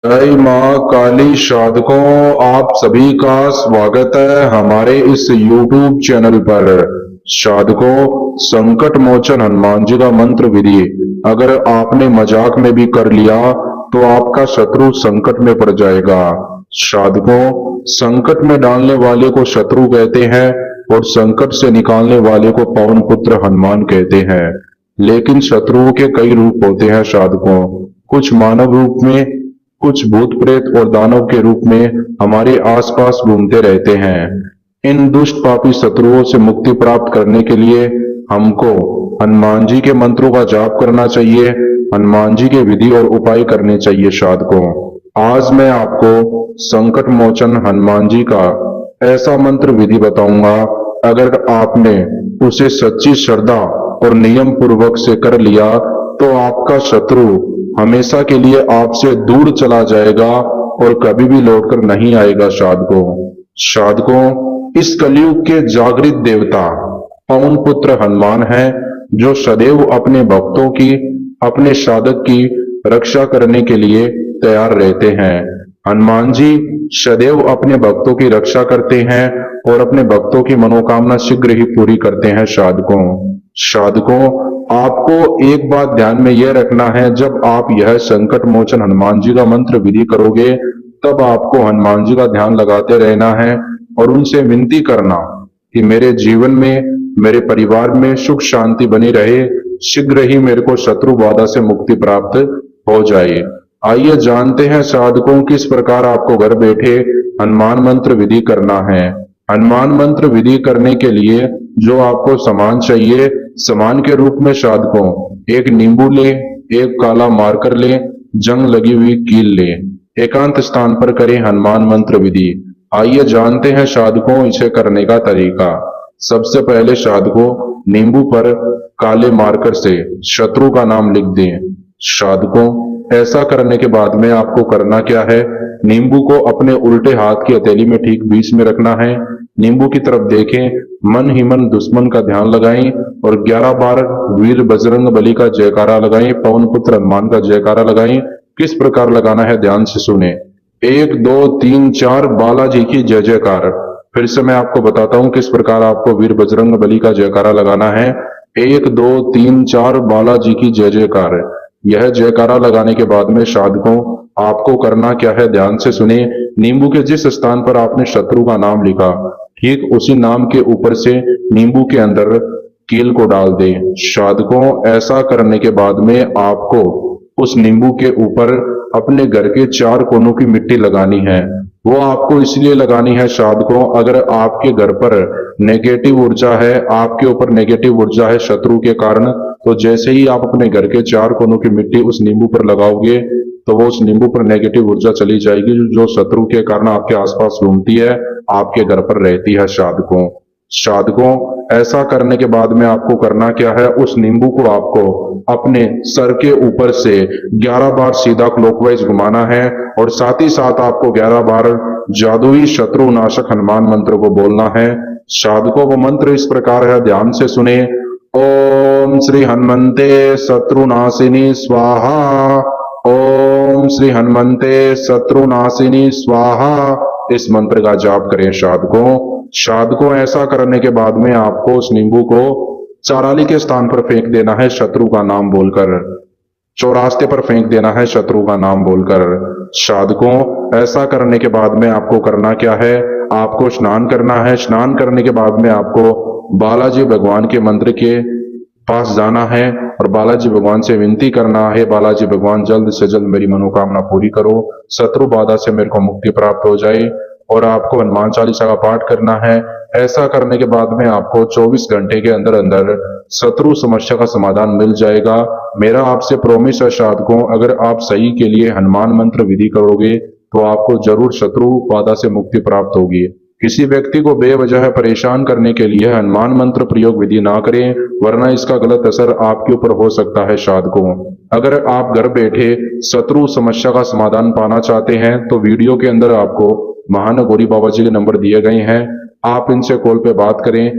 जय माँ काली साधकों, आप सभी का स्वागत है हमारे इस YouTube चैनल पर। साधकों, संकट मोचन हनुमान जी का मंत्र विधि अगर आपने मजाक में भी कर लिया तो आपका शत्रु संकट में पड़ जाएगा। साधकों, संकट में डालने वाले को शत्रु कहते हैं और संकट से निकालने वाले को पवन पुत्र हनुमान कहते हैं। लेकिन शत्रुओं के कई रूप होते हैं साधकों, कुछ मानव रूप में, कुछ भूत प्रेत और दानव के रूप में हमारे आसपास घूमते रहते हैं। इन दुष्ट पापी शत्रुओं से मुक्ति प्राप्त करने के लिए हमको हनुमान जी के मंत्रों का जाप करना चाहिए, हनुमान जी के विधि और उपाय करने चाहिए साधकों। आज मैं आपको संकट मोचन हनुमान जी का ऐसा मंत्र विधि बताऊंगा, अगर आपने उसे सच्ची श्रद्धा और नियम पूर्वक से कर लिया तो आपका शत्रु हमेशा के लिए आपसे दूर चला जाएगा और कभी भी लौटकर नहीं आएगा। साधकों, इस कलयुग के जागृत देवता पवन पुत्र हनुमान है, जो सदैव अपने भक्तों की, अपने साधक की रक्षा करने के लिए तैयार रहते हैं। हनुमान जी सदैव अपने भक्तों की रक्षा करते हैं और अपने भक्तों की मनोकामना शीघ्र ही पूरी करते हैं। साधकों, आपको एक बात ध्यान में यह रखना है, जब आप यह संकट मोचन हनुमान जी का मंत्र विधि करोगे तब आपको हनुमान जी का ध्यान लगाते रहना है और उनसे विनती करना कि मेरे जीवन में, मेरे परिवार में सुख शांति बनी रहे, शीघ्र ही मेरे को शत्रु बाधा से मुक्ति प्राप्त हो जाए। आइए जानते हैं साधकों, किस प्रकार आपको घर बैठे हनुमान मंत्र विधि करना है। हनुमान मंत्र विधि करने के लिए जो आपको सामान चाहिए, सामान के रूप में साधकों, एक नींबू ले, एक काला मार्कर ले, जंग लगी हुई कील ले। एकांत स्थान पर करें हनुमान मंत्र विधि। आइए जानते हैं साधकों इसे करने का तरीका। सबसे पहले साधकों, नींबू पर काले मार्कर से शत्रु का नाम लिख दें। साधकों, ऐसा करने के बाद में आपको करना क्या है, नींबू को अपने उल्टे हाथ की हथेली में ठीक बीच में रखना है। नींबू की तरफ देखें, मन ही मन दुश्मन का ध्यान लगाएं और 11 बार वीर बजरंग बली का जयकारा लगाएं, पवन पुत्र हनुमान का जयकारा लगाएं। किस प्रकार लगाना है ध्यान से सुने। 1 2 3 4 बालाजी की जय जयकार। फिर से मैं आपको बताता हूं किस प्रकार आपको वीर बजरंग बली का जयकारा लगाना है। 1 2 3 4 बालाजी की जय जयकार। यह जयकारा लगाने के बाद में साधकों, आपको करना क्या है ध्यान से सुने। नींबू के जिस स्थान पर आपने शत्रु का नाम लिखा, ठीक उसी नाम के ऊपर से नींबू के अंदर कील को डाल दें। साधकों, ऐसा करने के बाद में आपको उस नींबू के ऊपर अपने घर के 4 कोनों की मिट्टी लगानी है। वो आपको इसलिए लगानी है साधकों, अगर आपके घर पर नेगेटिव ऊर्जा है, आपके ऊपर नेगेटिव ऊर्जा है शत्रु के कारण, तो जैसे ही आप अपने घर के 4 कोनों की मिट्टी उस नींबू पर लगाओगे तो वो उस नींबू पर नेगेटिव ऊर्जा चली जाएगी, जो शत्रु के कारण आपके आसपास घूमती है, आपके घर पर रहती है। साधकों, ऐसा करने के बाद में आपको करना क्या है, उस नींबू को आपको अपने सर के ऊपर से 11 बार सीधा क्लॉकवाइज घुमाना है और साथ ही साथ आपको 11 बार जादुई शत्रु नाशक हनुमान मंत्र को बोलना है। साधकों, वो मंत्र इस प्रकार है, ध्यान से सुने। ओम श्री हनुमंते शत्रुनाशिनी स्वाहा। ओम श्री हनुमंते शत्रुनाशिनी स्वाहा। इस मंत्र का जाप करें साधकों, ऐसा करने के बाद में आपको उस नींबू को चाराली के स्थान पर फेंक देना है शत्रु का नाम बोलकर। चौरास्ते पर फेंक देना है शत्रु का नाम बोलकर। साधकों, ऐसा करने के बाद में आपको करना क्या है, आपको स्नान करना है। स्नान करने के बाद में आपको बालाजी भगवान के मंदिर के पास जाना है और बालाजी भगवान से विनती करना है, बालाजी भगवान जल्द से जल्द मेरी मनोकामना पूरी करो, शत्रु बाधा से मेरे को मुक्ति प्राप्त हो जाए। और आपको हनुमान चालीसा का पाठ करना है। ऐसा करने के बाद में आपको 24 घंटे के अंदर अंदर शत्रु समस्या का समाधान मिल जाएगा। मेरा आपसे प्रॉमिस है साधकों, अगर आप सही के लिए हनुमान मंत्र विधि करोगे तो आपको जरूर शत्रु बाधा से मुक्ति प्राप्त होगी। किसी व्यक्ति को बेवजह परेशान करने के लिए हनुमान मंत्र प्रयोग विधि ना करें, वरना इसका गलत असर आपके ऊपर हो सकता है। साधकों, अगर आप घर बैठे शत्रु समस्या का समाधान पाना चाहते हैं तो वीडियो के अंदर आपको महान गौरी बाबा जी के नंबर दिए गए हैं, आप इनसे कॉल पे बात करें।